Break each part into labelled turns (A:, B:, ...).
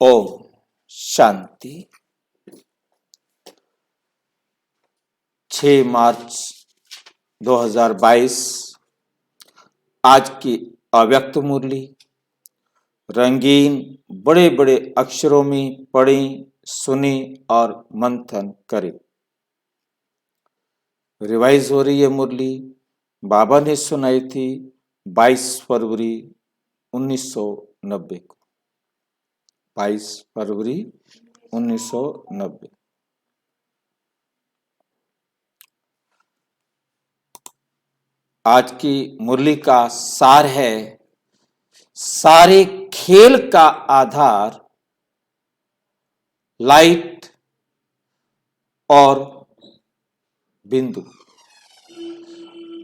A: ओम शांति। 6 मार्च 2022 आज की अव्यक्त मुरली रंगीन बड़े बड़े अक्षरों में पढ़ी, सुनी और मंथन करें। रिवाइज हो रही है मुरली। बाबा ने सुनाई थी 22 फरवरी 1990 को। 22 फरवरी 1990। आज की मुरली का सार है, सारे खेल का आधार लाइट और बिंदु।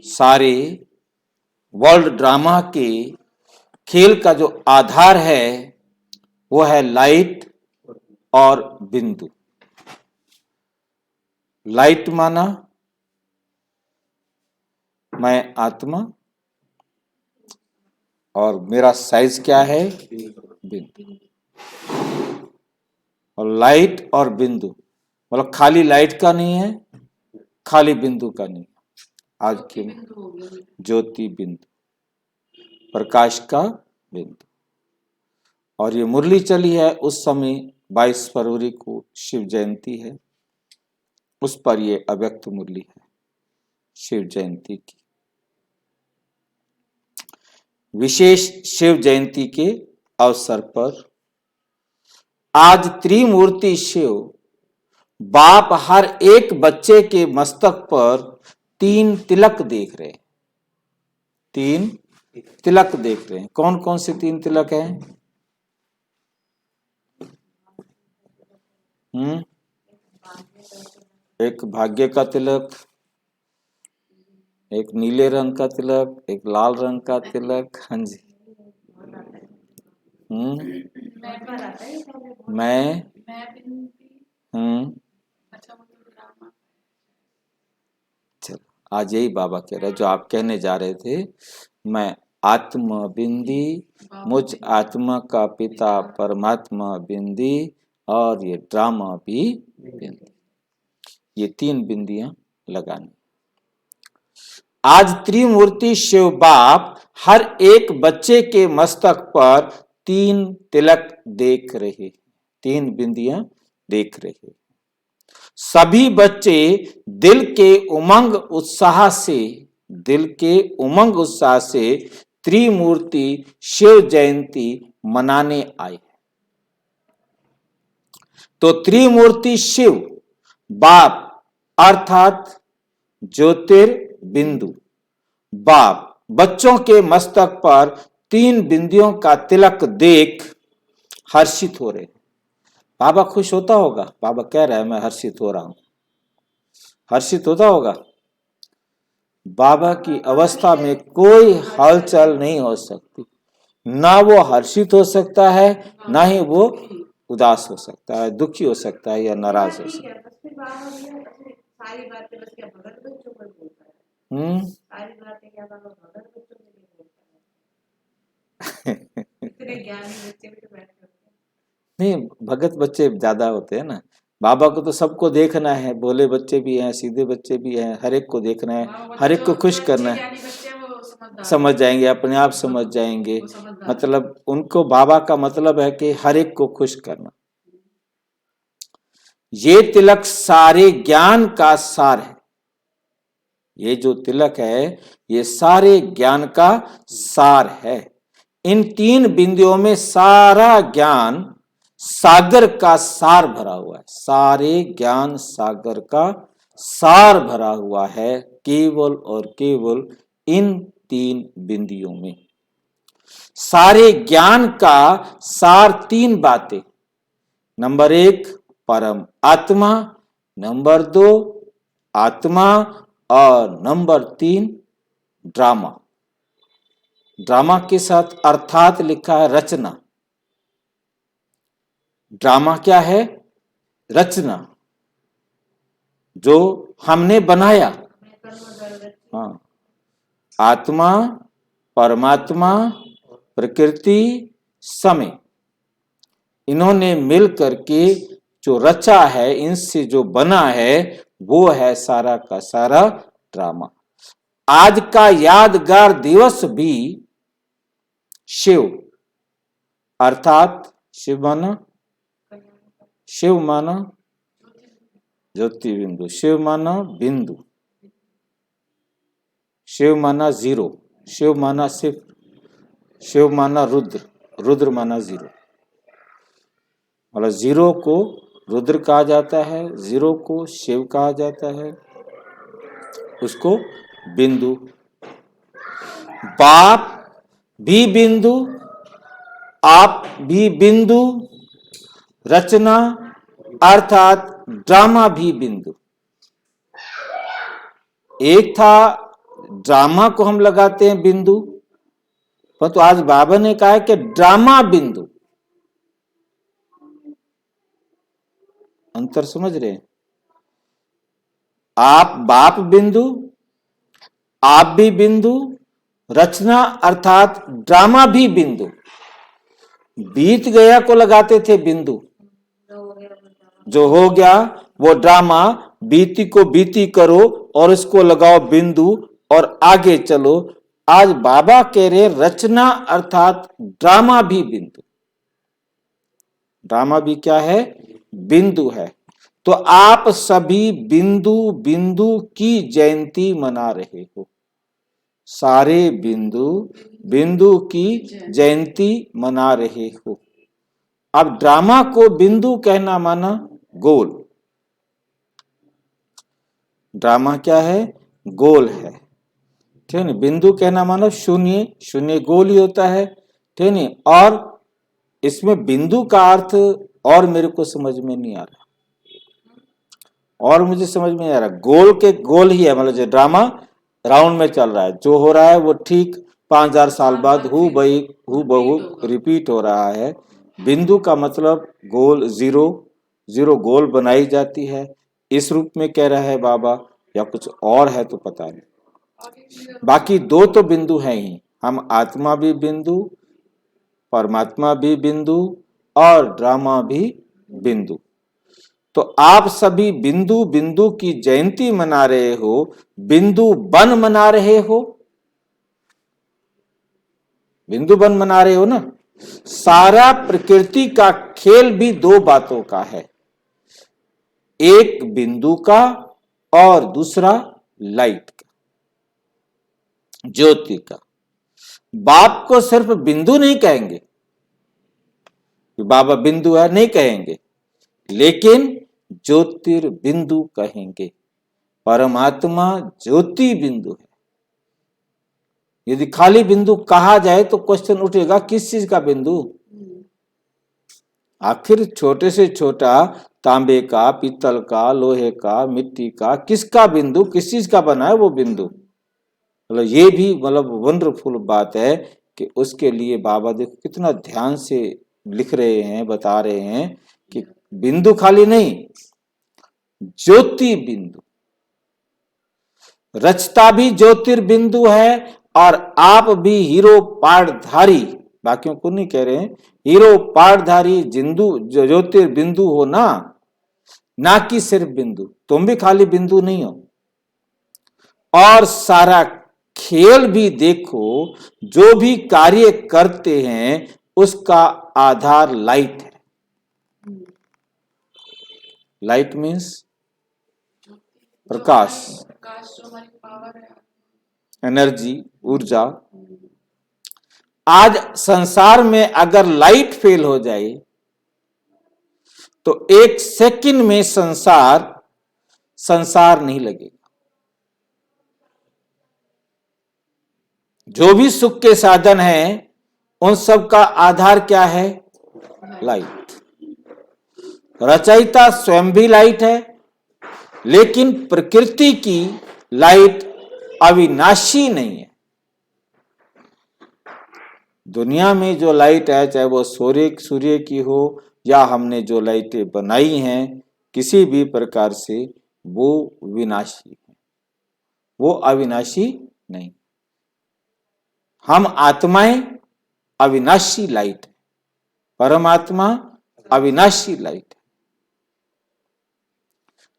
A: सारे वर्ल्ड ड्रामा के खेल का जो आधार है वो है लाइट और बिंदु। लाइट माना मैं आत्मा और मेरा साइज क्या है, बिंदु। और लाइट और बिंदु मतलब खाली लाइट का नहीं है, खाली बिंदु का नहीं। आज की ज्योति बिंदु, प्रकाश का बिंदु। और ये मुरली चली है उस समय 22 फरवरी को शिव जयंती है, उस पर ये अव्यक्त मुरली है शिव जयंती की। विशेष शिव जयंती के अवसर पर आज त्रिमूर्ति शिव बाप हर एक बच्चे के मस्तक पर 3 तिलक देख रहे हैं। 3 तिलक देख रहे हैं। कौन कौन से 3 तिलक हैं? एक भाग्य का तिलक, एक नीले रंग का तिलक, एक लाल रंग का तिलक। हाँ जी। मैं चलो आज यही बाबा कह रहे जो आप कहने जा रहे थे। मैं आत्मा बिंदी, मुझ आत्मा का पिता परमात्मा बिंदी और ये ड्रामा भी बिंदी। ये 3 बिंदियां लगानी। आज त्रिमूर्ति शिव बाप हर एक बच्चे के मस्तक पर 3 तिलक देख रहे, 3 बिंदियां देख रहे। सभी बच्चे दिल के उमंग उत्साह से त्रिमूर्ति शिव जयंती मनाने आए। तो त्रिमूर्ति शिव बाप अर्थात ज्योतिर्बिंदु बाप बच्चों के मस्तक पर 3 बिंदियों का तिलक देख हर्षित हो रहे। बाबा खुश होता होगा। बाबा कह रहा है मैं हर्षित हो रहा हूं। हर्षित होता होगा। बाबा की अवस्था में कोई हलचल नहीं हो सकती। ना वो हर्षित हो सकता है, ना ही वो उदास हो सकता है, दुखी हो सकता है या नाराज हो सकता है। सारी बातें बस क्या भगत बच्चों को बोलता है। सारी बातें क्या बाबा भगत बच्चों के लिए बोलता है। इतने ज्ञानी बच्चे भी तो बैठे होते हैं। नहीं, भगत बच्चे ज्यादा होते हैं ना। बाबा को तो सबको देखना है, भोले बच्चे भी हैं, सीधे बच्चे भी हैं, हर एक को देखना है, हर एक को खुश करना है। समझ जाएंगे, अपने आप समझ जाएंगे। मतलब उनको बाबा का मतलब है कि हर एक को खुश करना। ये तिलक सारे ज्ञान का सार है। ये जो तिलक है ये सारे ज्ञान का सार है। इन 3 बिंदुओं में सारा ज्ञान सागर का सार भरा हुआ है। सारे ज्ञान सागर का सार भरा हुआ है केवल और केवल इन 3 बिंदुओं में। सारे ज्ञान का सार 3 बातें। नंबर 1 परम आत्मा, नंबर 2 आत्मा और नंबर 3 ड्रामा। ड्रामा के साथ अर्थात लिखा है रचना। ड्रामा क्या है? रचना, जो हमने बनाया। हाँ, आत्मा, परमात्मा, प्रकृति, समय, इन्होंने मिल करके जो रचा है, इनसे जो बना है, वो है सारा का सारा ड्रामा। आज का यादगार दिवस भी शिव अर्थात शिव माना ज्योति बिंदु, शिव माना बिंदु, शिव माना जीरो, शिव माना सिर्फ, शिव माना रुद्र, रुद्र माना जीरो। मतलब जीरो को रुद्र कहा जाता है, जीरो को शिव कहा जाता है, उसको बिंदु। बाप भी बिंदु, आप भी बिंदु, रचना अर्थात ड्रामा भी बिंदु। एक था ड्रामा को हम लगाते हैं बिंदु, पर तो आज बाबा ने कहा है कि ड्रामा बिंदु। अंतर समझ रहे हैं? आप बाप बिंदु, आप भी बिंदु, रचना अर्थात ड्रामा भी बिंदु। बीत गया को लगाते थे बिंदु, जो हो गया वो ड्रामा, बीती को बीती करो और इसको लगाओ बिंदु और आगे चलो। आज बाबा कह रहे रचना अर्थात ड्रामा भी बिंदु। ड्रामा भी क्या है? बिंदु है। तो आप सभी बिंदु बिंदु की जयंती मना रहे हो। सारे बिंदु बिंदु की जयंती मना रहे हो। अब ड्रामा को बिंदु कहना माना गोल। ड्रामा क्या है? गोल है, ठीक है। बिंदु कहना मानो शून्य, शून्य गोल ही होता है, ठीक है। और इसमें बिंदु का अर्थ और मेरे को समझ में नहीं आ रहा, और मुझे समझ में नहीं आ रहा। गोल के गोल ही है, मतलब जो ड्रामा राउंड में चल रहा है, जो हो रहा है वो ठीक 5000 साल बाद हु बहु रिपीट हो रहा है। बिंदु का मतलब गोल, जीरो, जीरो गोल बनाई जाती है। इस रूप में कह रहा है बाबा, या कुछ और है तो पता नहीं। बाकी दो तो बिंदु हैं ही, हम आत्मा भी बिंदु, परमात्मा भी बिंदु और ड्रामा भी बिंदु। तो आप सभी बिंदु बिंदु की जयंती मना रहे हो, बिंदु बन मना रहे हो, बिंदु बन मना रहे हो ना। सारा प्रकृति का खेल भी दो बातों का है, एक बिंदु का और दूसरा लाइट का, ज्योति का। बाप को सिर्फ बिंदु नहीं कहेंगे, बाबा बिंदु है नहीं कहेंगे, लेकिन ज्योतिर्बिंदु कहेंगे। परमात्मा ज्योति बिंदु है। यदि खाली बिंदु कहा जाए तो क्वेश्चन उठेगा, किस चीज का बिंदु? आखिर छोटे से छोटा तांबे का, पीतल का, लोहे का, मिट्टी का, किसका बिंदु, किस चीज का बना है वो बिंदु? मतलब ये भी मतलब वंडरफुल बात है कि उसके लिए बाबा देखो कितना ध्यान से लिख रहे हैं, बता रहे हैं कि बिंदु खाली नहीं, ज्योति बिंदु। रचता भी ज्योतिर्बिंदु है और आप भी हीरो पाठधारी, बाकियों को नहीं कह रहे हैं, हीरो पाठधारी जिंदु ज्योतिर्बिंदु हो ना कि सिर्फ बिंदु। तुम भी खाली बिंदु नहीं हो। और सारा खेल भी देखो, जो भी कार्य करते हैं उसका आधार लाइट है। लाइट मीन्स प्रकाश, एनर्जी, ऊर्जा। आज संसार में अगर लाइट फेल हो जाए तो एक सेकंड में संसार नहीं लगेगा। जो भी सुख के साधन हैं उन सब का आधार क्या है? लाइट। रचयिता स्वयं भी लाइट है, लेकिन प्रकृति की लाइट अविनाशी नहीं है। दुनिया में जो लाइट है, चाहे वो सूर्य की हो या हमने जो लाइटें बनाई हैं किसी भी प्रकार से, वो विनाशी है, वो अविनाशी नहीं। हम आत्माएं अविनाशी लाइट है, परमात्मा अविनाशी लाइट है।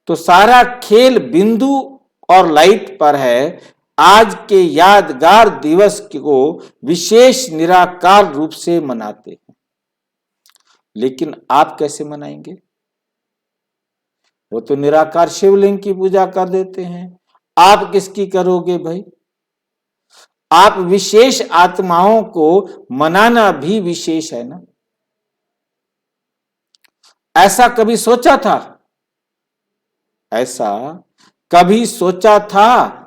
A: तो सारा खेल बिंदु और लाइट पर है। आज के यादगार दिवस को विशेष निराकार रूप से मनाते हैं, लेकिन आप कैसे मनाएंगे? वो तो निराकार शिवलिंग की पूजा कर देते हैं। आप किसकी करोगे भाई? आप विशेष आत्माओं को मनाना भी विशेष है ना। ऐसा कभी सोचा था? ऐसा कभी सोचा था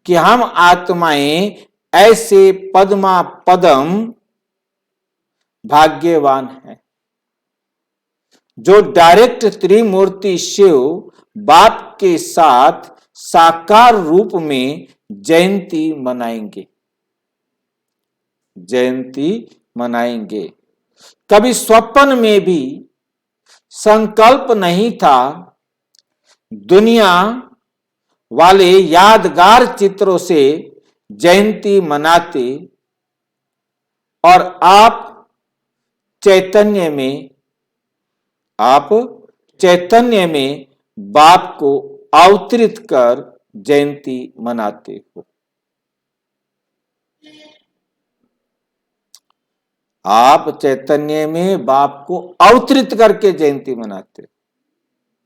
A: कि हम आत्माएं ऐसे पद्मा पदम भाग्यवान हैं जो डायरेक्ट त्रिमूर्ति शिव बाप के साथ साकार रूप में जयंती मनाएंगे, जयंती मनाएंगे। कभी स्वप्न में भी संकल्प नहीं था दुनिया वाले यादगार चित्रों से जयंती मनाते और आप चैतन्य में बाप को अवतरित कर जयंती मनाते हो। आप चैतन्य में बाप को अवतरित करके जयंती मनाते,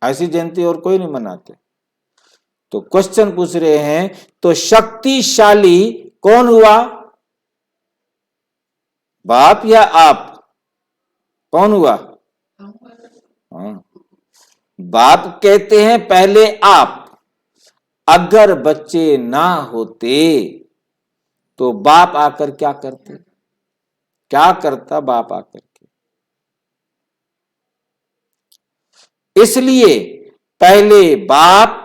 A: ऐसी जयंती और कोई नहीं मनाते। तो क्वेश्चन पूछ रहे हैं, तो शक्तिशाली कौन हुआ, बाप या आप? कौन हुआ? हाँ, बाप कहते हैं पहले आप। अगर बच्चे ना होते तो बाप आकर क्या करते? क्या करता बाप आकर के? इसलिए पहले बाप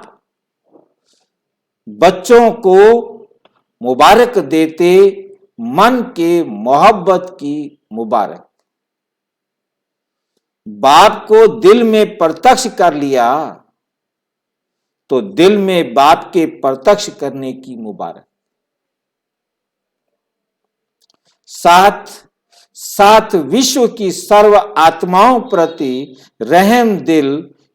A: बच्चों को मुबारक देते, मन के मोहब्बत की मुबारक। बाप को दिल में प्रत्यक्ष कर लिया तो दिल में बाप के प्रत्यक्ष करने की मुबारक। साथ विश्व की सर्व आत्माओं प्रति रहम दिल,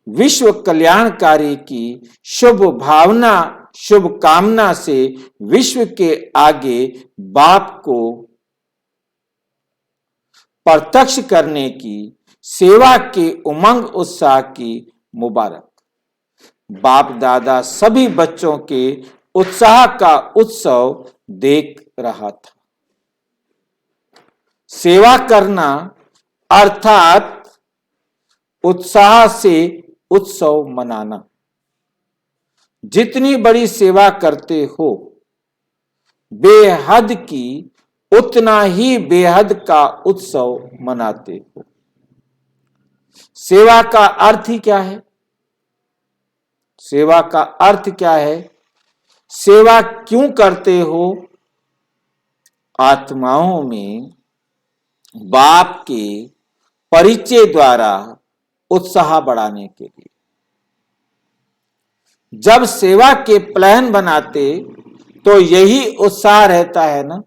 A: विश्व कल्याणकारी की शुभ भावना, शुभ कामना से विश्व के आगे बाप को प्रत्यक्ष करने की, सेवा के उमंग उत्साह की मुबारक। बाप दादा सभी बच्चों के उत्साह का उत्सव देख रहा था। सेवा करना अर्थात उत्साह से उत्सव मनाना। जितनी बड़ी सेवा करते हो बेहद की, उतना ही बेहद का उत्सव मनाते हो। सेवा का अर्थ ही क्या है? सेवा का अर्थ क्या है? सेवा क्यों करते हो? आत्माओं में बाप के परिचय द्वारा उत्साह बढ़ाने के लिए। जब सेवा के प्लान बनाते तो यही उत्साह रहता है ना,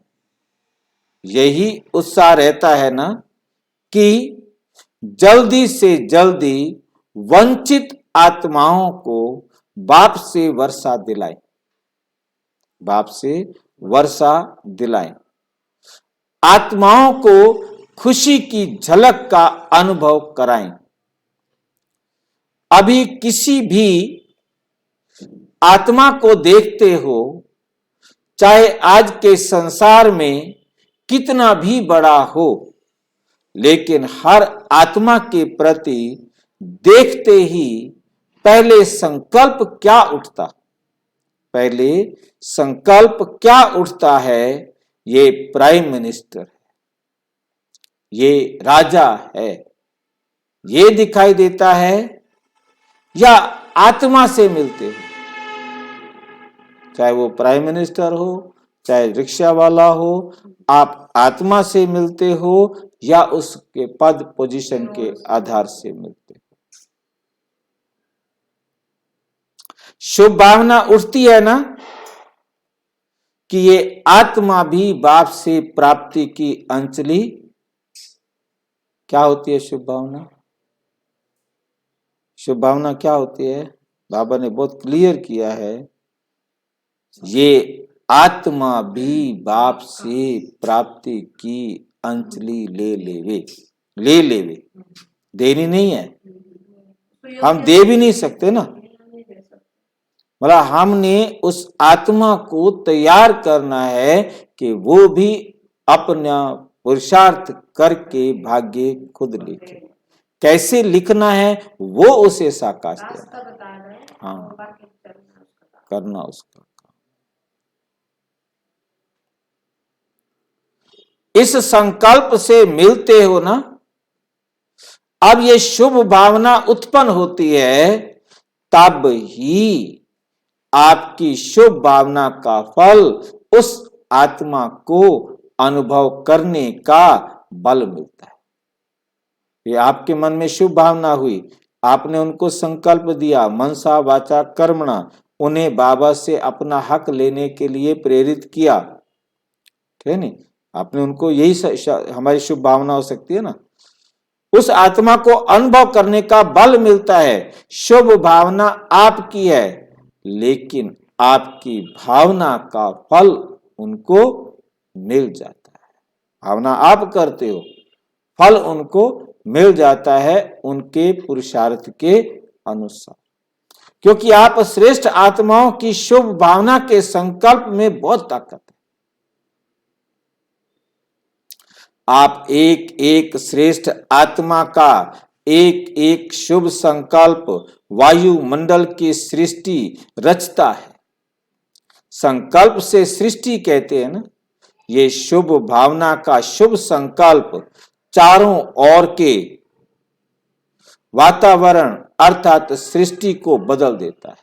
A: यही उत्साह रहता है ना कि जल्दी से जल्दी वंचित आत्माओं को बाप से वर्षा दिलाएं, बाप से वर्षा दिलाएं। आत्माओं को खुशी की झलक का अनुभव कराएं। अभी किसी भी आत्मा को देखते हो, चाहे आज के संसार में कितना भी बड़ा हो, लेकिन हर आत्मा के प्रति देखते ही पहले संकल्प क्या उठता? पहले संकल्प क्या उठता है? ये प्राइम मिनिस्टर है, ये राजा है, ये दिखाई देता है, या आत्मा से मिलते हो? चाहे वो प्राइम मिनिस्टर हो, चाहे रिक्शा वाला हो, आप आत्मा से मिलते हो या उसके पद पोजीशन के आधार से मिलते हो? शुभ भावना उठती है ना कि ये आत्मा भी बाप से प्राप्ति की अंजलि क्या होती है? शुभ भावना शुभ भावना क्या होती है? बाबा ने बहुत क्लियर किया है, ये आत्मा भी बाप से प्राप्ति की अंजलि ले लेवे, देनी नहीं है, हम दे भी नहीं सकते ना, मतलब हमने उस आत्मा को तैयार करना है कि वो भी अपना पुरुषार्थ करके भाग्य खुद लिखे। कैसे लिखना है वो उसे साकाश देना, हाँ, करना उसका। इस संकल्प से मिलते हो ना, अब ये शुभ भावना उत्पन्न होती है, तब ही आपकी शुभ भावना का फल उस आत्मा को अनुभव करने का बल मिलता है। ये आपके मन में शुभ भावना हुई, आपने उनको संकल्प दिया, मनसा वाचा कर्मणा, उन्हें बाबा से अपना हक लेने के लिए प्रेरित किया, ठीक है नहीं, आपने उनको, यही हमारी शुभ भावना हो सकती है ना, उस आत्मा को अनुभव करने का बल मिलता है। शुभ भावना आपकी है, लेकिन आपकी भावना का फल उनको मिल जाता है। भावना आप करते हो, फल उनको मिल जाता है उनके पुरुषार्थ के अनुसार, क्योंकि आप श्रेष्ठ आत्माओं की शुभ भावना के संकल्प में बहुत ताकत है। आप एक एक श्रेष्ठ आत्मा का एक एक शुभ संकल्प वायुमंडल की सृष्टि रचता है। संकल्प से सृष्टि कहते हैं ना, ये शुभ भावना का शुभ संकल्प चारों ओर के वातावरण अर्थात सृष्टि को बदल देता है।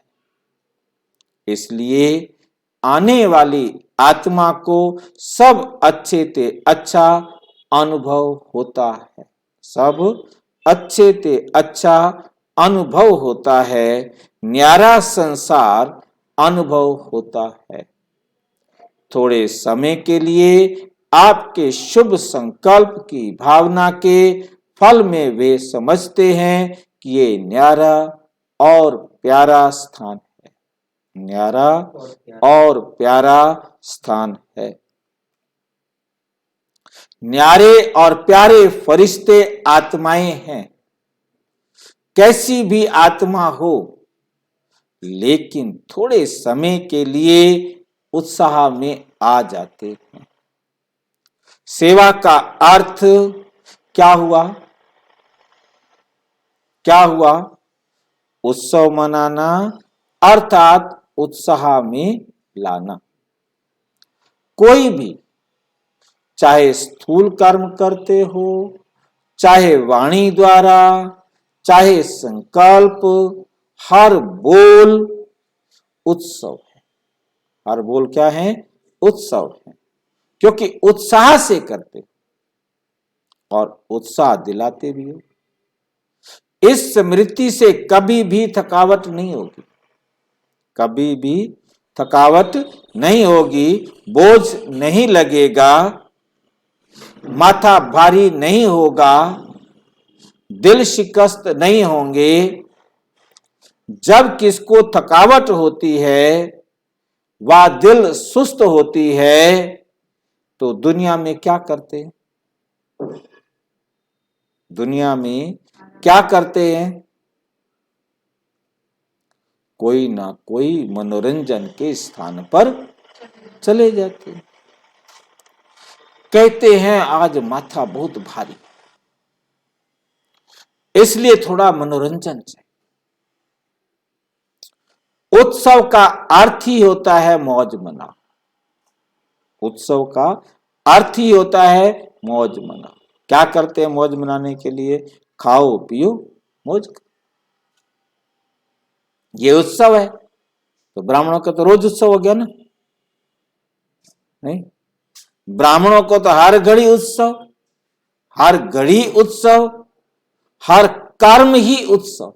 A: इसलिए आने वाली आत्मा को सब अच्छे से अच्छा अनुभव होता है, सब अच्छे से अच्छा अनुभव होता है, न्यारा संसार अनुभव होता है। थोड़े समय के लिए आपके शुभ संकल्प की भावना के फल में वे समझते हैं कि ये न्यारा और प्यारा स्थान है, न्यारा और प्यारा स्थान है। न्यारे और प्यारे फरिश्ते आत्माएं हैं, कैसी भी आत्मा हो, लेकिन थोड़े समय के लिए उत्साह में आ जाते हैं। सेवा का अर्थ क्या हुआ? क्या हुआ? उत्सव मनाना अर्थात उत्साह में लाना। कोई भी, चाहे स्थूल कर्म करते हो, चाहे वाणी द्वारा, चाहे संकल्प, हर बोल उत्सव है। हर बोल क्या है? उत्सव है, क्योंकि उत्साह से करते और उत्साह दिलाते भी हो। इस स्मृति से कभी भी थकावट नहीं होगी, कभी भी थकावट नहीं होगी, बोझ नहीं लगेगा, माथा भारी नहीं होगा, दिल शिकस्त नहीं होंगे। जब किसको थकावट होती है, वह दिल सुस्त होती है, तो दुनिया में क्या करते हैं? दुनिया में क्या करते हैं? कोई ना कोई मनोरंजन के स्थान पर चले जाते हैं। कहते हैं आज माथा बहुत भारी, इसलिए थोड़ा मनोरंजन चाहिए। उत्सव का अर्थ ही होता है मौज मना। उत्सव का अर्थ ही होता है मौज मना। क्या करते हैं मौज मनाने के लिए? खाओ पियो मौज। ये उत्सव है, तो ब्राह्मणों का तो रोज उत्सव हो गया ना? नहीं, ब्राह्मणों को तो हर घड़ी उत्सव, हर घड़ी उत्सव, हर कर्म ही उत्सव।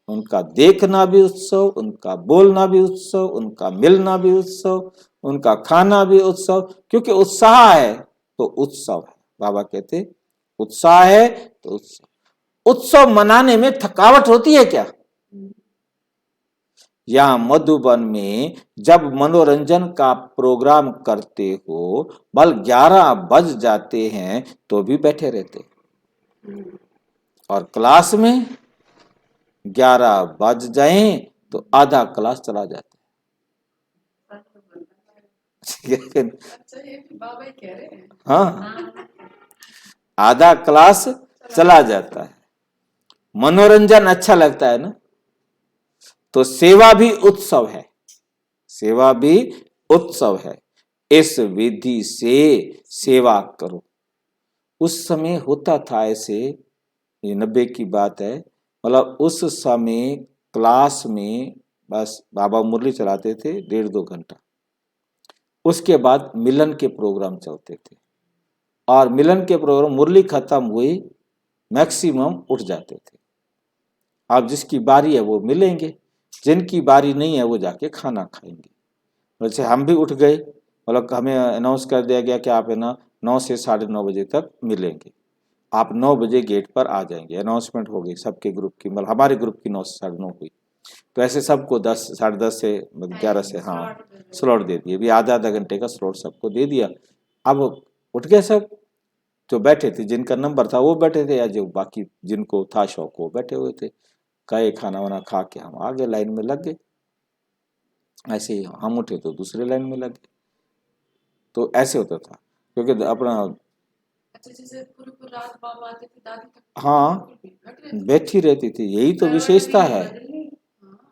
A: उनका देखना भी उत्सव, उनका बोलना भी उत्सव, उनका मिलना भी उत्सव, उनका खाना भी उत्सव, क्योंकि उत्साह है तो उत्सव है। बाबा कहते उत्साह है तो उत्सव। उत्सव मनाने में थकावट होती है क्या? या मधुबन में जब मनोरंजन का प्रोग्राम करते हो, बल 11 बज जाते हैं तो भी बैठे रहते, और क्लास में 11 बज जाए तो आधा क्लास चला जाता है।
B: बाबा ही कह रहे हैं।
A: हाँ, आधा क्लास चला जाता है। मनोरंजन अच्छा लगता है ना, तो सेवा भी उत्सव है, सेवा भी उत्सव है। इस विधि से सेवा करो। उस समय होता था ऐसे, ये 90 की बात है, मतलब उस समय क्लास में बस बाबा मुरली चलाते थे 1.5-2 घंटा, उसके बाद मिलन के प्रोग्राम चलते थे, और मिलन के प्रोग्राम मुरली खत्म हुई मैक्सिमम उठ जाते थे। अब जिसकी बारी है वो मिलेंगे, जिनकी बारी नहीं है वो जाके खाना खाएंगे। वैसे हम भी उठ गए, मतलब हमें अनाउंस कर दिया गया कि आप है ना 9 से 9:30 बजे तक मिलेंगे, आप 9 बजे गेट पर आ जाएंगे। अनाउंसमेंट हो गई सबके ग्रुप की, मतलब हमारे ग्रुप की 9 से 9:30 हुई, तो ऐसे सबको 10, 10:30 से 11 से, हाँ स्लॉट दे दिए, भी आधा आधा घंटे का स्लॉट सबको दे दिया। अब उठ गए सब, जो बैठे थे जिनका नंबर था वो बैठे थे, या जो बाकी जिनको था शौक वो बैठे हुए थे। कहे खाना वाना खा के हम आगे लाइन में लग गए, ऐसे ही हम उठे तो दूसरे लाइन में लग गए। तो ऐसे होता था, क्योंकि अपना
B: जैसे पूरी रात बाबा आते थे, दादी तक
A: हाँ बैठी रहती थी। यही तो विशेषता है,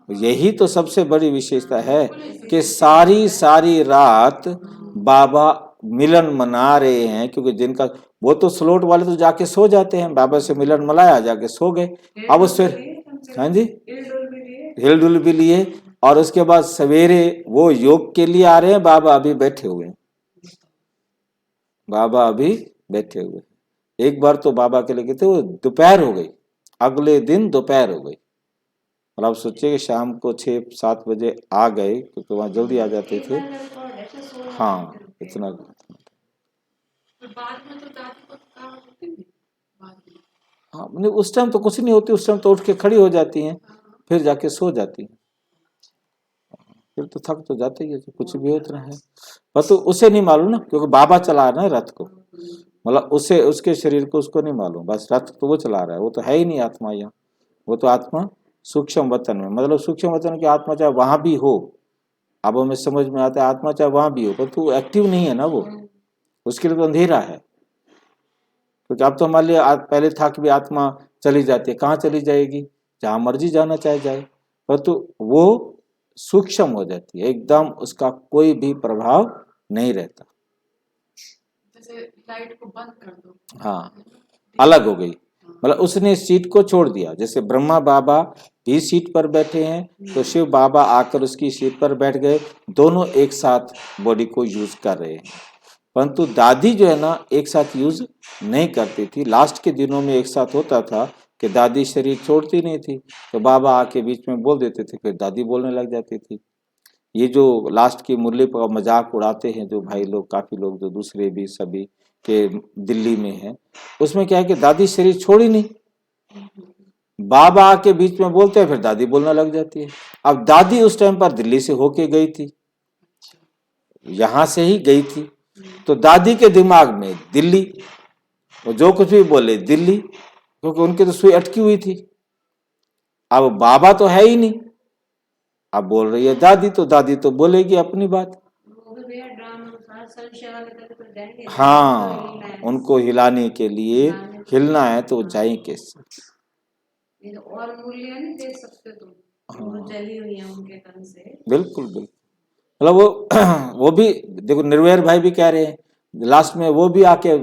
A: यही तो सबसे बड़ी विशेषता है कि सारी सारी रात बाबा मिलन मना रहे हैं। क्योंकि जिनका वो तो स्लोट वाले तो जाके सो जाते हैं, बाबा से मिलन मनाया जाके सो गए। अब उस फिर हाँ जी हिल डुल भी लिए, और उसके बाद सवेरे वो योग के लिए आ रहे हैं, बाबा अभी बैठे हुए हैं, बाबा अभी बैठे हुए। एक बार तो बाबा के लिए थे वो दोपहर हो गई, अगले दिन दोपहर हो गई, मतलब आप सोचिए कि शाम को 6-7 बजे आ गए, क्योंकि वहां जल्दी आ जाते थे। हाँ इतना हाँ, मतलब उस टाइम तो कुछ नहीं होती, उस टाइम तो उठ के खड़ी हो जाती हैं, फिर जाके सो जाती हैं, फिर तो थक तो जाते ही है, तो कुछ भी होता है। पर तो उसे नहीं मालूम ना, क्योंकि बाबा चला रहा है रथ को, मतलब उसे उसके शरीर को उसको नहीं मालूम, बस रथ तो वो चला रहा है, वो तो है ही नहीं आत्मा यहाँ। वो तो आत्मा सूक्ष्म वतन में, मतलब सूक्ष्म वतन की आत्मा चाहे वहां भी हो, अब हमें समझ में आता है आत्मा चाहे वहां भी हो, पर तो एक्टिव नहीं है ना वो, उसके लिए तो अंधेरा है। क्योंकि अब तो हमारे लिए पहले था कि भी आत्मा चली जाती है, कहाँ चली जाएगी, जहां मर्जी जाना चाहे जाए, पर तो वो सूक्ष्म हो जाती है एकदम, उसका कोई भी प्रभाव नहीं रहता।
B: जैसे लाइट को बंद कर दो,
A: हाँ अलग हो गई, मतलब उसने सीट को छोड़ दिया। जैसे ब्रह्मा बाबा भी सीट पर बैठे हैं, तो शिव बाबा आकर उसकी सीट पर बैठ गए, दोनों एक साथ बॉडी को यूज कर रहे हैं। परंतु दादी जो है ना एक साथ यूज नहीं करती थी। लास्ट के दिनों में एक साथ होता था कि दादी शरीर छोड़ती नहीं थी, तो बाबा आके बीच में बोल देते थे, फिर दादी बोलने लग जाती थी। ये जो लास्ट की मुरली पर मजाक उड़ाते हैं जो भाई लोग, काफी लोग जो दूसरे भी सभी के दिल्ली में है, उसमें क्या है कि दादी शरीर छोड़ी नहीं, बाबा आके बीच में बोलते हैं, फिर दादी बोलने लग जाती है। अब दादी उस टाइम पर दिल्ली से होके गई थी, यहां से ही गई थी, तो दादी के दिमाग में दिल्ली, वो जो कुछ भी बोले दिल्ली, क्योंकि उनकी तो सुई अटकी हुई थी। अब बाबा तो है ही नहीं, अब बोल रही है दादी, तो दादी तो बोलेगी अपनी बात। हाँ उनको हिलाने के लिए हिलना है तो जाए कैसे,
B: और मूल्य नहीं दे सकते तुम, वो जली हुई है उनके तन से।
A: बिल्कुल बिल्कुल, मतलब वो भी देखो, निर्वैर भाई भी कह रहे हैं लास्ट में, वो भी आके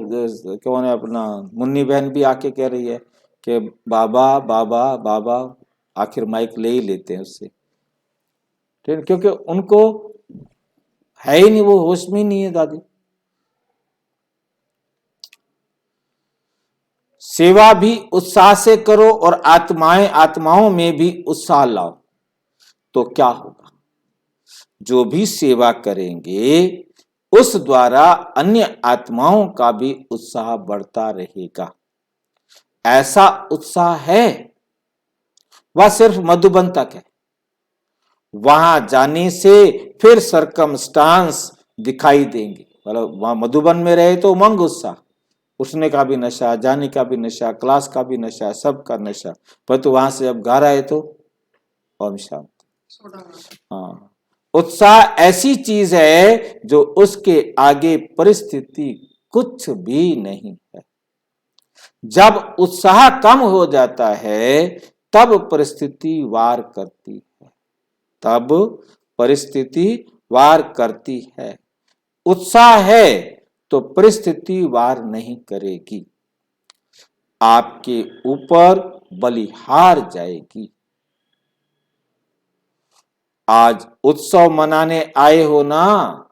A: कौन है अपना मुन्नी बहन भी आके कह रही है कि बाबा बाबा बाबा, आखिर माइक ले ही लेते हैं उससे, ठीक है, क्योंकि उनको है ही नहीं, वो होश में ही नहीं है दादी। सेवा भी उत्साह से करो और आत्माओं में भी उत्साह लाओ, तो क्या होगा, जो भी सेवा करेंगे उस द्वारा अन्य आत्माओं का भी उत्साह बढ़ता रहेगा। ऐसा उत्साह है, वह सिर्फ मधुबन तक है। वहां जाने से फिर सरकमस्टांस दिखाई देंगे। मतलब वहां मधुबन में रहे तो उमंग उत्साह, उठने का भी नशा, जाने का भी नशा, क्लास का भी नशा, सबका नशा, पर तो वहां से जब घर आए तो ओम शांति। हाँ, उत्साह ऐसी चीज है जो उसके आगे परिस्थिति कुछ भी नहीं है। जब उत्साह कम हो जाता है तब परिस्थिति वार करती है, तब परिस्थिति वार करती है। उत्साह है तो परिस्थिति वार नहीं करेगी, आपके ऊपर बलिहार जाएगी। आज उत्सव मनाने आए हो ना,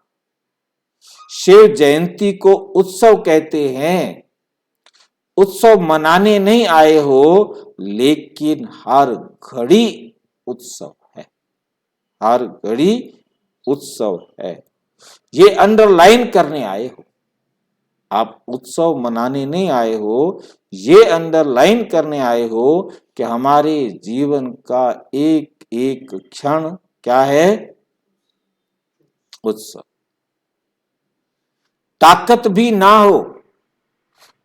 A: शिव जयंती को उत्सव कहते हैं। उत्सव मनाने नहीं आए हो, लेकिन हर घड़ी उत्सव है, हर घड़ी उत्सव है। ये अंडरलाइन करने आए हो, आप उत्सव मनाने नहीं आए हो, ये अंडरलाइन करने आए हो कि हमारे जीवन का एक एक क्षण क्या है? उत्सव। ताकत भी ना हो,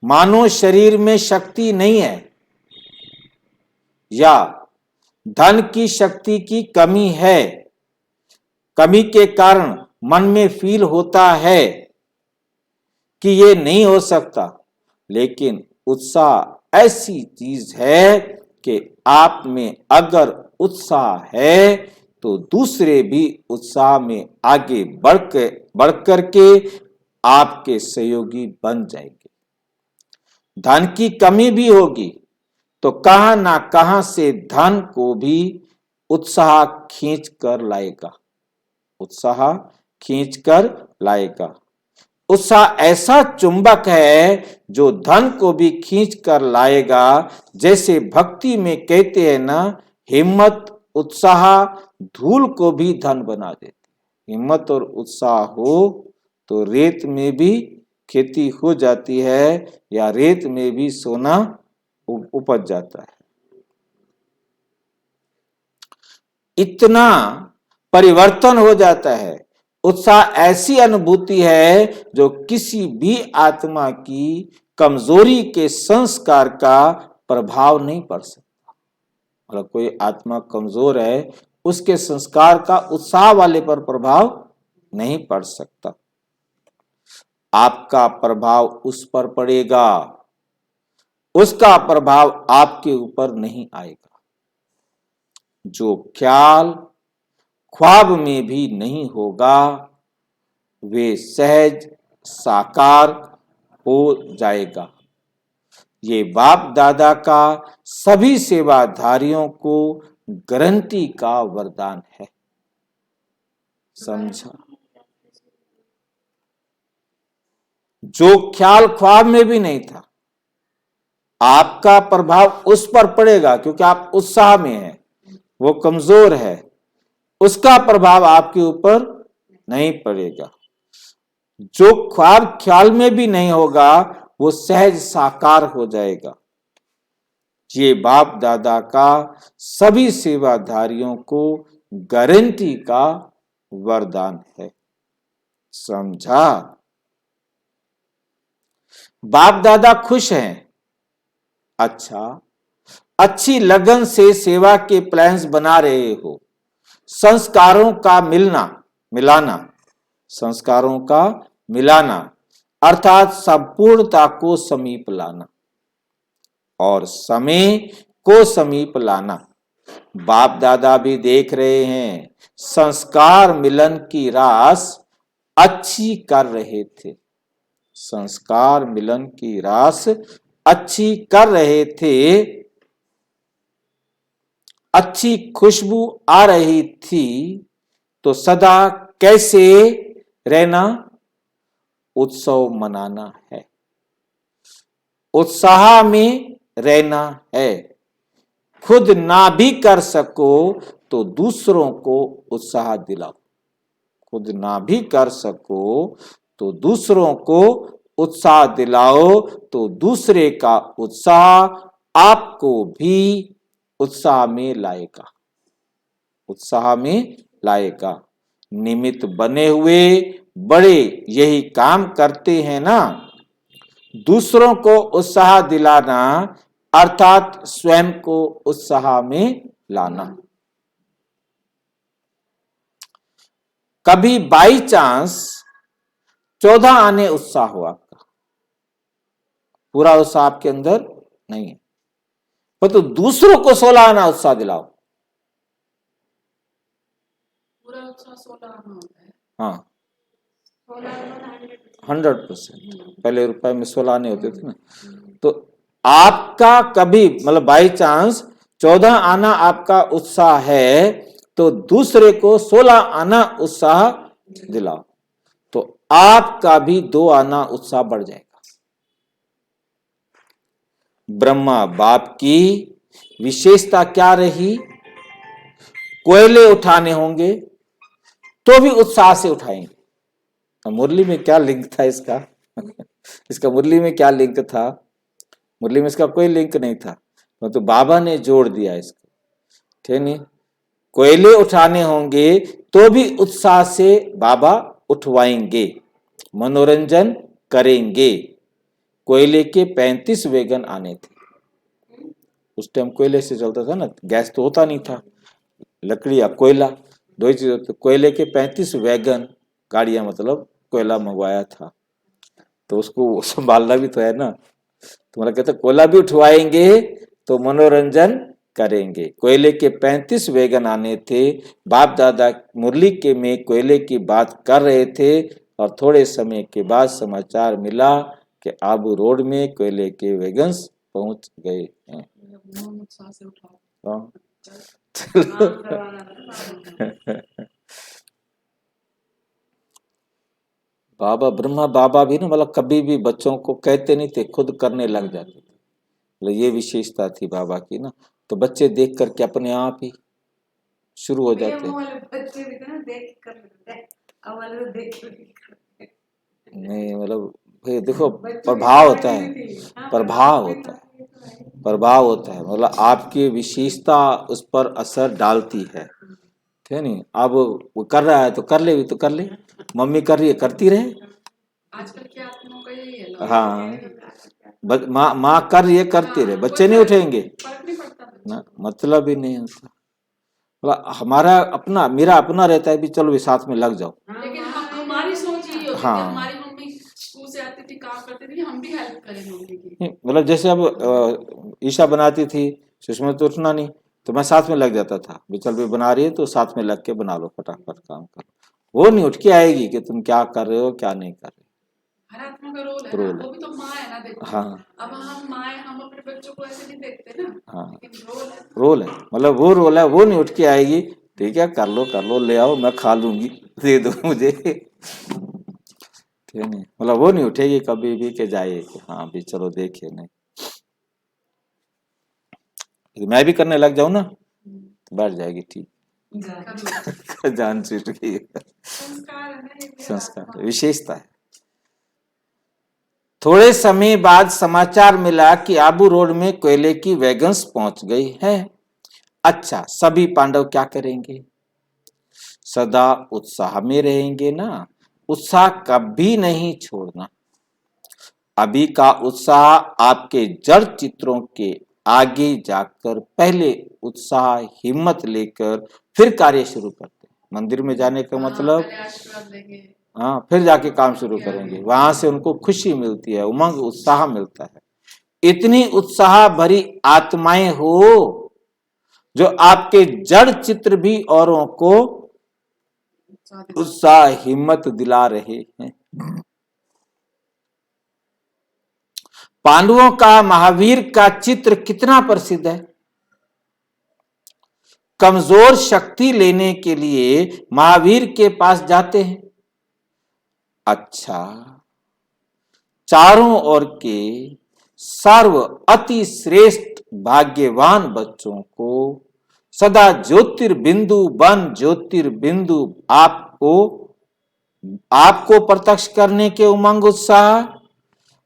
A: मानो शरीर में शक्ति नहीं है, या धन की शक्ति की कमी है, कमी के कारण मन में फील होता है कि ये नहीं हो सकता, लेकिन उत्साह ऐसी चीज है कि आप में अगर उत्साह है तो दूसरे भी उत्साह में आगे बढ़कर के आपके सहयोगी बन जाएंगे। धन की कमी भी होगी तो कहां ना कहां से धन को भी उत्साह खींच कर लाएगा, उत्साह खींच कर लाएगा। उत्साह ऐसा चुंबक है जो धन को भी खींच कर लाएगा। जैसे भक्ति में कहते हैं ना, हिम्मत उत्साह धूल को भी धन बना देते। हिम्मत और उत्साह हो तो रेत में भी खेती हो जाती है, या रेत में भी सोना उपज जाता है। इतना परिवर्तन हो जाता है। उत्साह ऐसी अनुभूति है जो किसी भी आत्मा की कमजोरी के संस्कार का प्रभाव नहीं पड़ सकता। मतलब कोई आत्मा कमजोर है, उसके संस्कार का उत्साह वाले पर प्रभाव नहीं पड़ सकता। आपका प्रभाव उस पर पड़ेगा, उसका प्रभाव आपके ऊपर नहीं आएगा। जो ख्याल ख्वाब में भी नहीं होगा वे सहज साकार हो जाएगा। ये बाप दादा का सभी सेवाधारियों को गारंटी का वरदान है। समझा? जो ख्याल ख्वाब में भी नहीं था, आपका प्रभाव उस पर पड़ेगा, क्योंकि आप उत्साह में हैं, वो कमजोर है, उसका प्रभाव आपके ऊपर नहीं पड़ेगा। जो ख्वाब ख्याल में भी नहीं होगा वो सहज साकार हो जाएगा। ये बाप दादा का सभी सेवाधारियों को गारंटी का वरदान है। समझा? बाप दादा खुश हैं। अच्छा, अच्छी लगन से सेवा के प्लान्स बना रहे हो। संस्कारों का मिलाना, संस्कारों का मिलाना अर्थात संपूर्णता को समीप लाना और समय को समीप लाना। बाप दादा भी देख रहे हैं, संस्कार मिलन की रास अच्छी कर रहे थे, संस्कार मिलन की रास अच्छी कर रहे थे, अच्छी खुशबू आ रही थी। तो सदा कैसे रहना? उत्सव मनाना है, उत्साह में रहना है। खुद ना भी कर सको तो दूसरों को उत्साह दिलाओ, खुद ना भी कर सको तो दूसरों को उत्साह दिलाओ, तो दूसरे का उत्साह आपको भी उत्साह में लाएगा, उत्साह में लाएगा। निमित्त बने हुए बड़े यही काम करते हैं ना, दूसरों को उत्साह दिलाना अर्थात स्वयं को उत्साह में लाना। कभी बाई चांस 14 आने उत्साह हो आपका, पूरा उत्साह आपके अंदर नहीं है, पर तो दूसरों को 16 आना उत्साह दिलाओ।
B: पूरा उत्साह 16 आना होता है।
A: हाँ
B: 16
A: 100%। पहले रुपए में 16 आने होते थे ना, तो आपका कभी मतलब बाई चांस 14 आना आपका उत्साह है, तो दूसरे को 16 आना उत्साह दिलाओ, तो आपका भी 2 आना उत्साह बढ़ जाएगा। ब्रह्मा बाप की विशेषता क्या रही? कोयले उठाने होंगे तो भी उत्साह से उठाएंगे। मुरली में क्या लिंक था इसका? इसका मुरली में क्या लिंक था? मुरली में इसका कोई लिंक नहीं था, तो बाबा ने जोड़ दिया इसको, ठीक नहीं? कोयले उठाने होंगे तो भी उत्साह से बाबा उठवाएंगे, मनोरंजन करेंगे। कोयले के 35 वैगन आने थे, उस टाइम कोयले से चलता था ना, गैस तो होता नहीं था, लकड़ी या कोयला दो ही चीज। कोयले के 35 वैगन गाड़ियां मतलब कोयला मंगवाया था, तो उसको संभालना भी तो है ना, तो मतलब कहते कोयला भी उठवाएंगे तो मनोरंजन करेंगे। कोयले के 35 वैगन आने थे। बाप दादा मुरली के में कोयले की बात कर रहे थे और थोड़े समय के बाद समाचार मिला कि आबू रोड में कोयले के वैगन्स पहुंच गए हैं। बाबा ब्रह्मा बाबा भी ना मतलब कभी भी बच्चों को कहते नहीं थे, खुद करने लग जाते थे। मतलब ये विशेषता थी बाबा की ना, तो बच्चे देख करके अपने आप ही शुरू हो जाते नहीं, मतलब देखो प्रभाव होता है, प्रभाव होता है, प्रभाव होता है, मतलब आपकी विशेषता उस पर असर डालती है, ठीक नहीं? अब वो कर रहा है तो कर ले, भी तो कर ले, मम्मी कर रही है करती रहे।
B: आजकल के आत्माओं का यही है।
A: हाँ माँ कर रही है करती रहे, बच्चे नहीं उठेंगे ना, मतलब ही नहीं होता। मतलब हमारा अपना मेरा अपना रहता है भी चलो भी साथ में लग जाओ,
B: लेकिन हमारी सोच ये होती
A: हाँ।
B: है, हमारी मम्मी स्कूल से आती थी, काम करती थी, हम भी हेल्प करें मम्मी की।
A: मतलब जैसे अब ईशा बनाती थी, सुषमा तो उठना नहीं, तो मैं साथ में लग जाता था, भी चल भी बना रही है तो साथ में लग के बना लो, फटाफट काम कर। वो नहीं उठ के आएगी कि तुम क्या कर रहे हो क्या नहीं कर रहे।
B: हर आत्मा का रोल है, वो भी तो माँ है ना, देखो।
A: हाँ
B: अब हम माँ है, हम अपने बच्चों को ऐसे नहीं देखते ना।
A: हाँ
B: लेकिन
A: रोल है, मतलब वो रोल है, वो नहीं उठ के आएगी, ठीक है कर लो ले आओ मैं खा लूंगी, दे दो मुझे, ठीक नहीं? मतलब वो नहीं उठेगी कभी भी के जाए कि हाँ भी चलो देखे नहीं। मैं भी करने लग जाऊं ना तो बैठ जाएगी, ठीक जान छूट गई। संस्कार विशेषता है। थोड़े समय बाद समाचार मिला कि आबू रोड में कोयले की वैगन्स पहुंच गई है। अच्छा, सभी पांडव क्या करेंगे? सदा उत्साह में रहेंगे ना, उत्साह कभी नहीं छोड़ना। अभी का उत्साह आपके जड़ चित्रों के आगे जाकर पहले उत्साह हिम्मत लेकर फिर कार्य शुरू करते हैं। मंदिर में जाने का मतलब हाँ फिर जाके काम शुरू करेंगे, वहां से उनको खुशी मिलती है, उमंग उत्साह मिलता है। इतनी उत्साह भरी आत्माएं हो जो आपके जड़ चित्र भी औरों को उत्साह हिम्मत दिला रहे हैं। पांडवों का महावीर का चित्र कितना प्रसिद्ध है। कमजोर शक्ति लेने के लिए महावीर के पास जाते हैं। अच्छा, चारों ओर के सर्व अति श्रेष्ठ भाग्यवान बच्चों को सदा ज्योतिर्बिंदु बन ज्योतिर्बिंदु आपको प्रत्यक्ष करने के उमंग उत्साह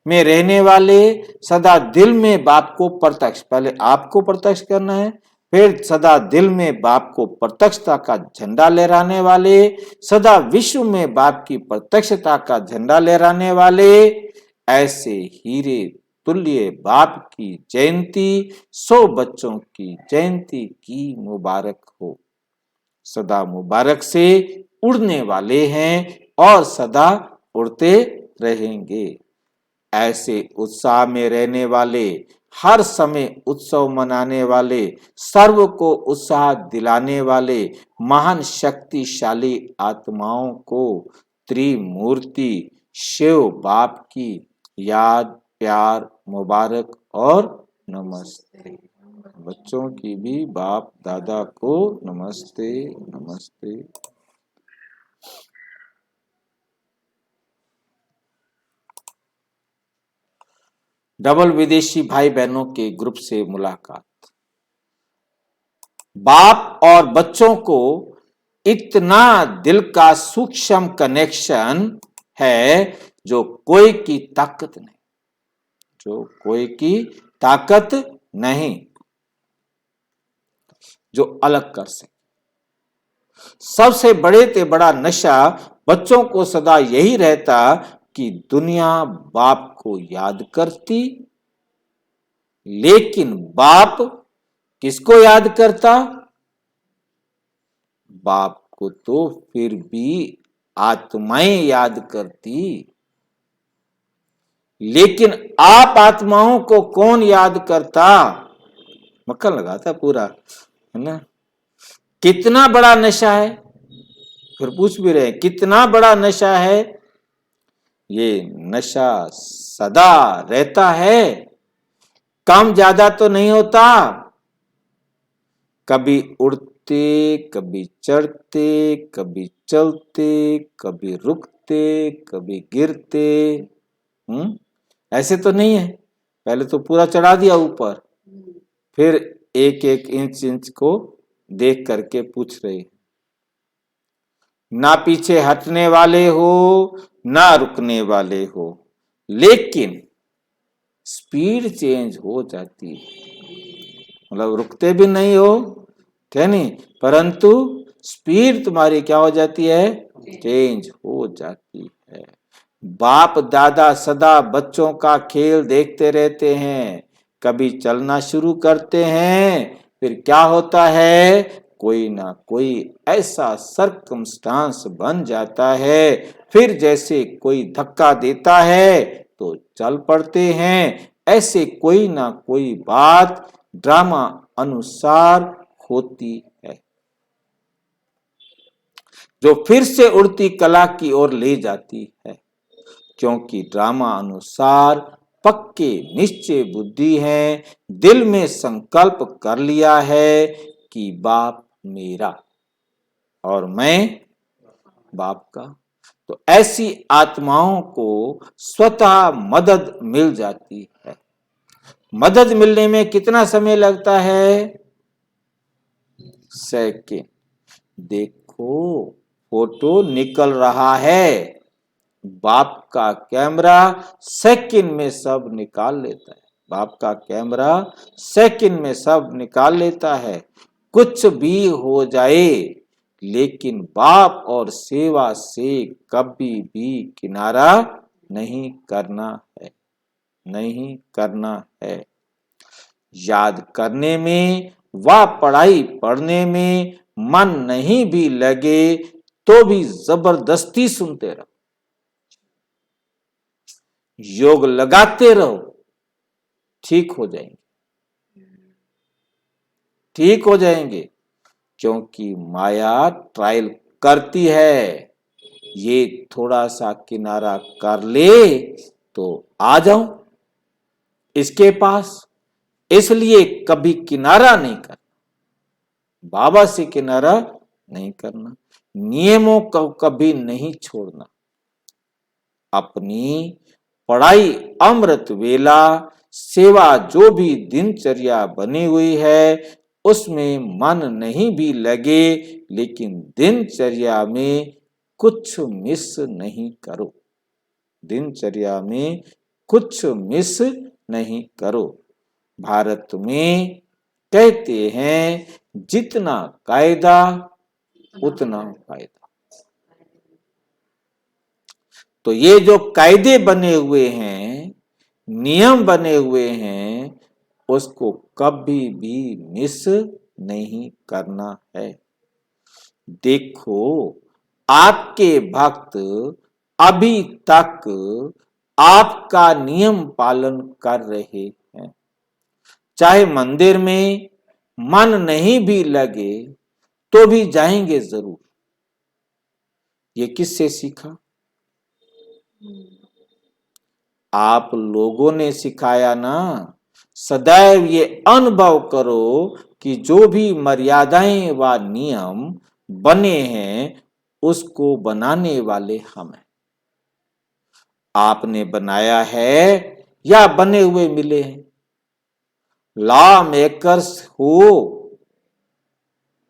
A: में रहने वाले, सदा दिल में बाप को प्रत्यक्ष, पहले आपको प्रत्यक्ष करना है, फिर सदा दिल में बाप को प्रत्यक्षता का झंडा लहराने वाले, सदा विश्व में बाप की प्रत्यक्षता का झंडा लहराने वाले, ऐसे हीरे तुल्य बाप की जयंती 100 बच्चों की जयंती की मुबारक हो। सदा मुबारक से उड़ने वाले हैं और सदा उड़ते रहेंगे। ऐसे उत्साह में रहने वाले, हर समय उत्सव मनाने वाले, सर्व को उत्साह दिलाने वाले महान शक्तिशाली आत्माओं को त्रिमूर्ति शिव बाप की याद, प्यार, मुबारक और नमस्ते। बच्चों की भी बाप दादा को नमस्ते नमस्ते। डबल विदेशी भाई बहनों के ग्रुप से मुलाकात। बाप और बच्चों को इतना दिल का सूक्ष्म कनेक्शन है जो कोई की ताकत नहीं, जो कोई की ताकत नहीं जो अलग कर सके। सबसे बड़े से बड़ा नशा बच्चों को सदा यही रहता कि दुनिया बाप को याद करती, लेकिन बाप किसको याद करता? बाप को तो फिर भी आत्माएं याद करती, लेकिन आप आत्माओं को कौन याद करता? मक्खन लगाता पूरा, है ना। कितना बड़ा नशा है, फिर पूछ भी रहे कितना बड़ा नशा है। ये नशा सदा रहता है, कम ज्यादा तो नहीं होता। कभी उड़ते, कभी चढ़ते, कभी चलते, कभी रुकते, कभी गिरते। ऐसे तो नहीं है। पहले तो पूरा चढ़ा दिया ऊपर, फिर एक एक इंच को देख करके पूछ रहे, ना पीछे हटने वाले हो ना रुकने वाले हो, लेकिन स्पीड चेंज हो जाती है। मतलब रुकते भी नहीं हो, है नहीं, परंतु स्पीड तुम्हारी क्या हो जाती है? चेंज हो जाती है। बाप दादा सदा बच्चों का खेल देखते रहते हैं। कभी चलना शुरू करते हैं, फिर क्या होता है? कोई ना कोई ऐसा सर्कमस्टांस बन जाता है, फिर जैसे कोई धक्का देता है तो चल पड़ते हैं। ऐसे कोई ना कोई बात ड्रामा अनुसार होती है, जो फिर से उड़ती कला की ओर ले जाती है। क्योंकि ड्रामा अनुसार पक्के निश्चय बुद्धि है, दिल में संकल्प कर लिया है कि बाप मेरा और मैं बाप का। तो ऐसी आत्माओं को स्वतः मदद मिल जाती है। मदद मिलने में कितना समय लगता है? सेकंड। देखो फोटो निकल रहा है, बाप का कैमरा सेकंड में सब निकाल लेता है। बाप का कैमरा सेकंड में सब निकाल लेता है। कुछ भी हो जाए, लेकिन बाप और सेवा से कभी भी किनारा नहीं करना है, नहीं करना है। याद करने में व पढ़ाई पढ़ने में मन नहीं भी लगे तो भी जबरदस्ती सुनते रहो, योग लगाते रहो, ठीक हो जाएंगे, ठीक हो जाएंगे। क्योंकि माया ट्रायल करती है, ये थोड़ा सा किनारा कर ले तो आ जाऊं इसके पास, इसलिए कभी किनारा नहीं करना, बाबा से किनारा नहीं करना, नियमों को कभी नहीं छोड़ना। अपनी पढ़ाई, अमृत वेला, सेवा जो भी दिनचर्या बनी हुई है उसमें मन नहीं भी लगे, लेकिन दिनचर्या में कुछ मिस नहीं करो। दिनचर्या में कुछ मिस नहीं करो। भारत में कहते हैं जितना कायदा उतना फायदा। तो ये जो कायदे बने हुए हैं, नियम बने हुए हैं, उसको कभी भी मिस नहीं करना है। देखो, आपके भक्त अभी तक आपका नियम पालन कर रहे हैं। चाहे मंदिर में मन नहीं भी लगे तो भी जाएंगे जरूर। ये किससे सीखा? आप लोगों ने सिखाया ना। सदैव ये अनुभव करो कि जो भी मर्यादाएं व नियम बने हैं उसको बनाने वाले हम हैं। आपने बनाया है या बने हुए मिले हैं? लॉ मेकर्स हो,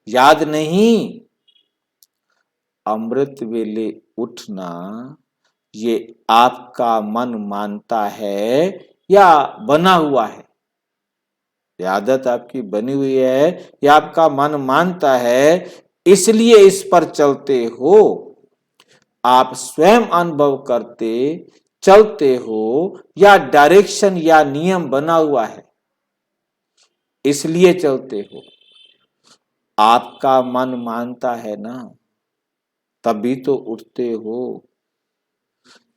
A: याद नहीं? अमृत वेले उठना ये आपका मन मानता है या बना हुआ है? ये आदत आपकी बनी हुई है या आपका मन मानता है इसलिए इस पर चलते हो? आप स्वयं अनुभव करते चलते हो या डायरेक्शन या नियम बना हुआ है इसलिए चलते हो? आपका मन मानता है ना, तभी तो उठते हो।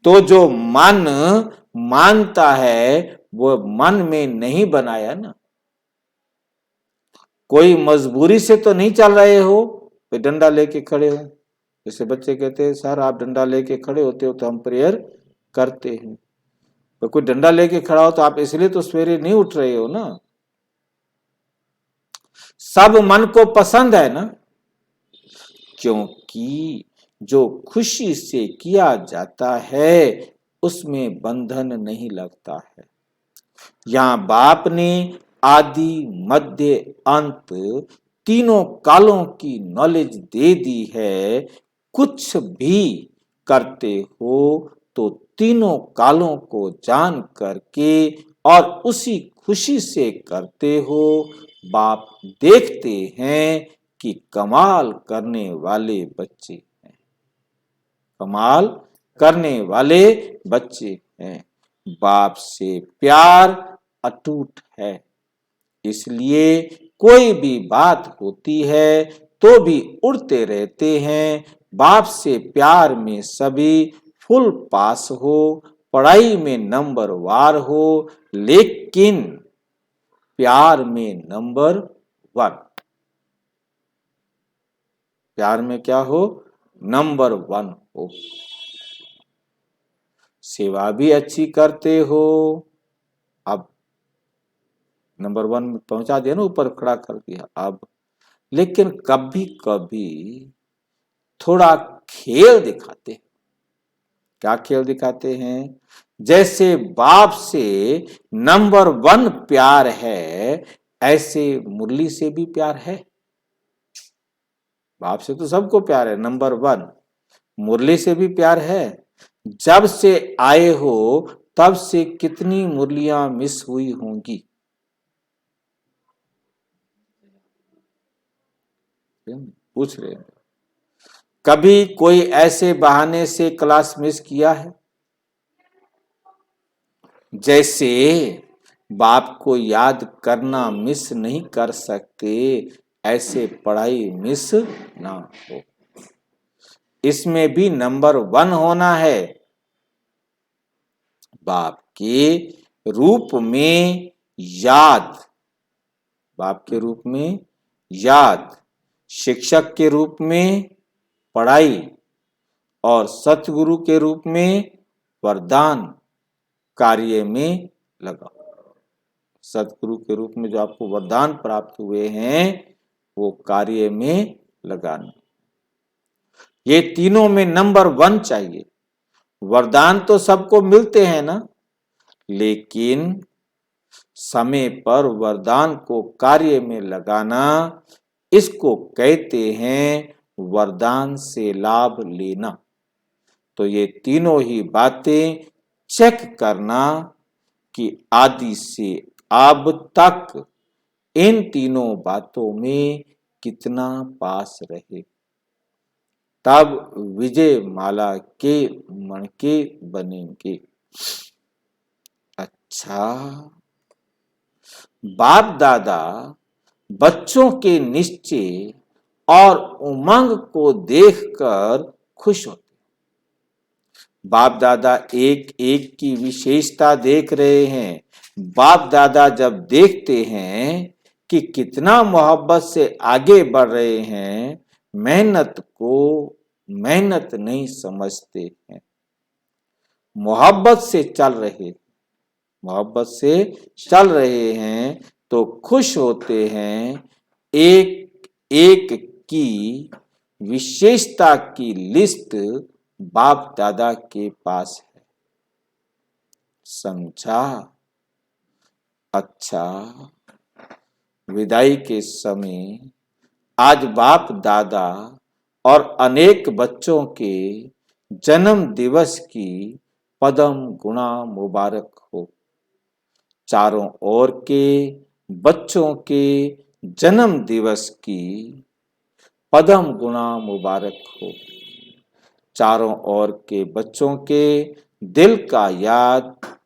A: तो जो मन मानता है वो मन में नहीं बनाया ना। कोई मजबूरी से तो नहीं चल रहे हो, कोई डंडा लेके खड़े हो। जैसे बच्चे कहते हैं सर आप डंडा लेके खड़े होते हो तो हम प्रेयर करते हैं। तो कोई डंडा लेके खड़ा हो तो आप इसलिए तो सवेरे नहीं उठ रहे हो ना। सब मन को पसंद है ना, क्योंकि जो खुशी से किया जाता है उसमें बंधन नहीं लगता है। यहां बाप ने आदि मध्य अंत तीनों कालों की नॉलेज दे दी है। कुछ भी करते हो तो तीनों कालों को जान करके और उसी खुशी से करते हो। बाप देखते हैं कि कमाल करने वाले बच्चे हैं, कमाल करने वाले बच्चे हैं। बाप से प्यार अटूट है, इसलिए कोई भी बात होती है तो भी उड़ते रहते हैं। बाप से प्यार में सभी फुल पास हो, पढ़ाई में नंबर वार हो, लेकिन प्यार में नंबर 1। प्यार में क्या हो? नंबर 1 हो। सेवा भी अच्छी करते हो, अब नंबर 1 में पहुंचा दिया ना, ऊपर खड़ा कर दिया। अब लेकिन कभी कभी थोड़ा खेल दिखाते हैं। क्या खेल दिखाते हैं? जैसे बाप से नंबर 1 प्यार है, ऐसे मुरली से भी प्यार है। बाप से तो सबको प्यार है, नंबर 1। मुरली से भी प्यार है। जब से आए हो तब से कितनी मुरलियां मिस हुई होंगी? पूछ रहे हैं। कभी कोई ऐसे बहाने से क्लास मिस किया है? जैसे बाप को याद करना मिस नहीं कर सकते, ऐसे पढ़ाई मिस ना हो। इसमें भी नंबर 1 होना है। बाप के रूप में याद, बाप के रूप में याद, शिक्षक के रूप में पढ़ाई और सतगुरु के रूप में वरदान कार्य में लगाओ। सतगुरु के रूप में जो आपको वरदान प्राप्त हुए हैं वो कार्य में लगाना। ये तीनों में नंबर 1 चाहिए। वरदान तो सबको मिलते हैं ना, लेकिन समय पर वरदान को कार्य में लगाना, इसको कहते हैं वरदान से लाभ लेना। तो ये तीनों ही बातें चेक करना कि आदि से अब तक इन तीनों बातों में कितना पास रहे, तब विजय माला के मणके बनेंगे। अच्छा, बाप दादा बच्चों के निश्चय और उमंग को देखकर खुश होते। बाप दादा एक एक की विशेषता देख रहे हैं। बाप दादा जब देखते हैं कि कितना मोहब्बत से आगे बढ़ रहे हैं, मेहनत को मेहनत नहीं समझते हैं, मोहब्बत से चल रहे हैं तो खुश होते हैं। एक एक की विशेषता की लिस्ट बाप दादा के पास है। समझा? अच्छा, विदाई के समय आज बाप दादा और अनेक बच्चों के जन्म दिवस की पदम गुणा मुबारक हो। चारों ओर के बच्चों के जन्म दिवस की पदम गुणा मुबारक हो। चारों ओर के बच्चों के दिल का याद,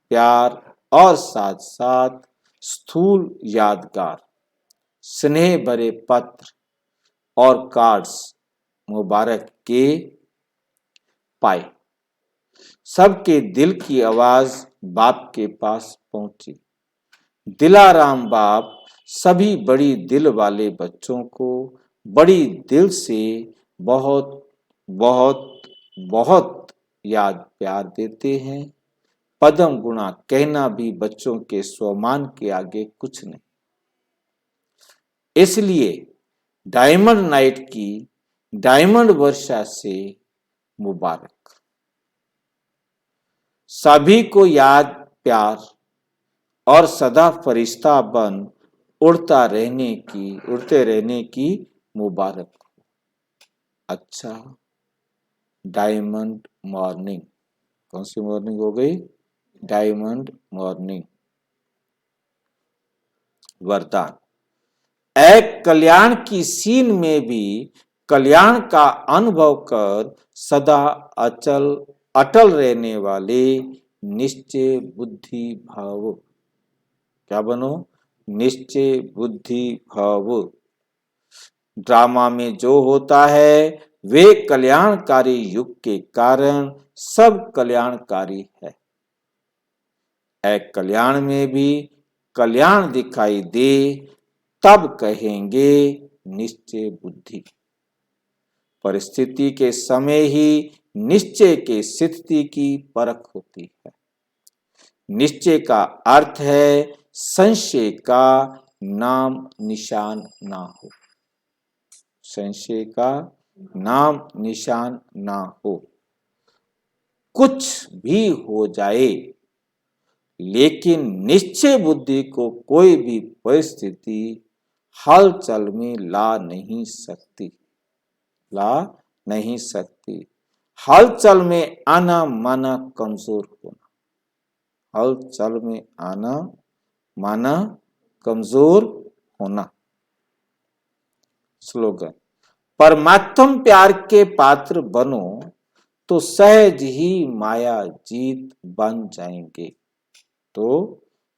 A: प्यार और साथ साथ स्थूल यादगार, स्नेह भरे पत्र और कार्ड्स मुबारक के पाए। सबके दिल की आवाज बाप के पास पहुंची। दिलाराम बाप सभी बड़ी दिल वाले बच्चों को बड़ी दिल से बहुत बहुत बहुत याद प्यार देते हैं। पदम गुणा कहना भी बच्चों के स्वमान के आगे कुछ नहीं। इसलिए डायमंड नाइट की डायमंड वर्षा से मुबारक। सभी को याद, प्यार और सदा फरिश्ता बन उड़ते रहने की मुबारक हो। अच्छा, डायमंड मॉर्निंग, कौन सी मॉर्निंग हो गई? Diamond morning. वरदान, एक कल्याण की सीन में भी कल्याण का अनुभव कर सदा अटल रहने वाले निश्चय बुद्धि भाव। क्या बनो? निश्चय बुद्धि भाव। ड्रामा में जो होता है वे कल्याणकारी युग के कारण सब कल्याणकारी है। एक कल्याण में भी कल्याण दिखाई दे तब कहेंगे निश्चय बुद्धि। परिस्थिति के समय ही निश्चय के स्थिति की परख होती है। निश्चय का अर्थ है संशय का नाम निशान ना हो। संशय का नाम निशान ना हो। कुछ भी हो जाए, लेकिन निश्चय बुद्धि को कोई भी परिस्थिति हलचल में ला नहीं सकती। हलचल में आना माना कमजोर होना। हलचल में आना माना कमजोर होना। स्लोगन, परमात्म प्यार के पात्र बनो तो सहज ही माया जीत बन जाएंगे। तो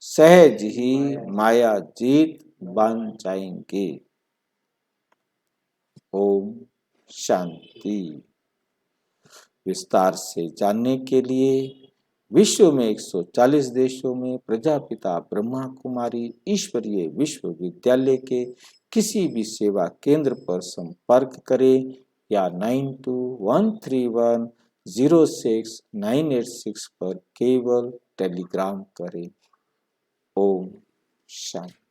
A: सहज ही माया जीत बन जाएंगे। ओम शांति। विस्तार से जानने के लिए विश्व में 140 देशों में प्रजापिता ब्रह्मा कुमारी ईश्वरीय विश्वविद्यालय के किसी भी सेवा केंद्र पर संपर्क करें या 9213106986 पर केवल टेलीग्राम करें। ओम शांति।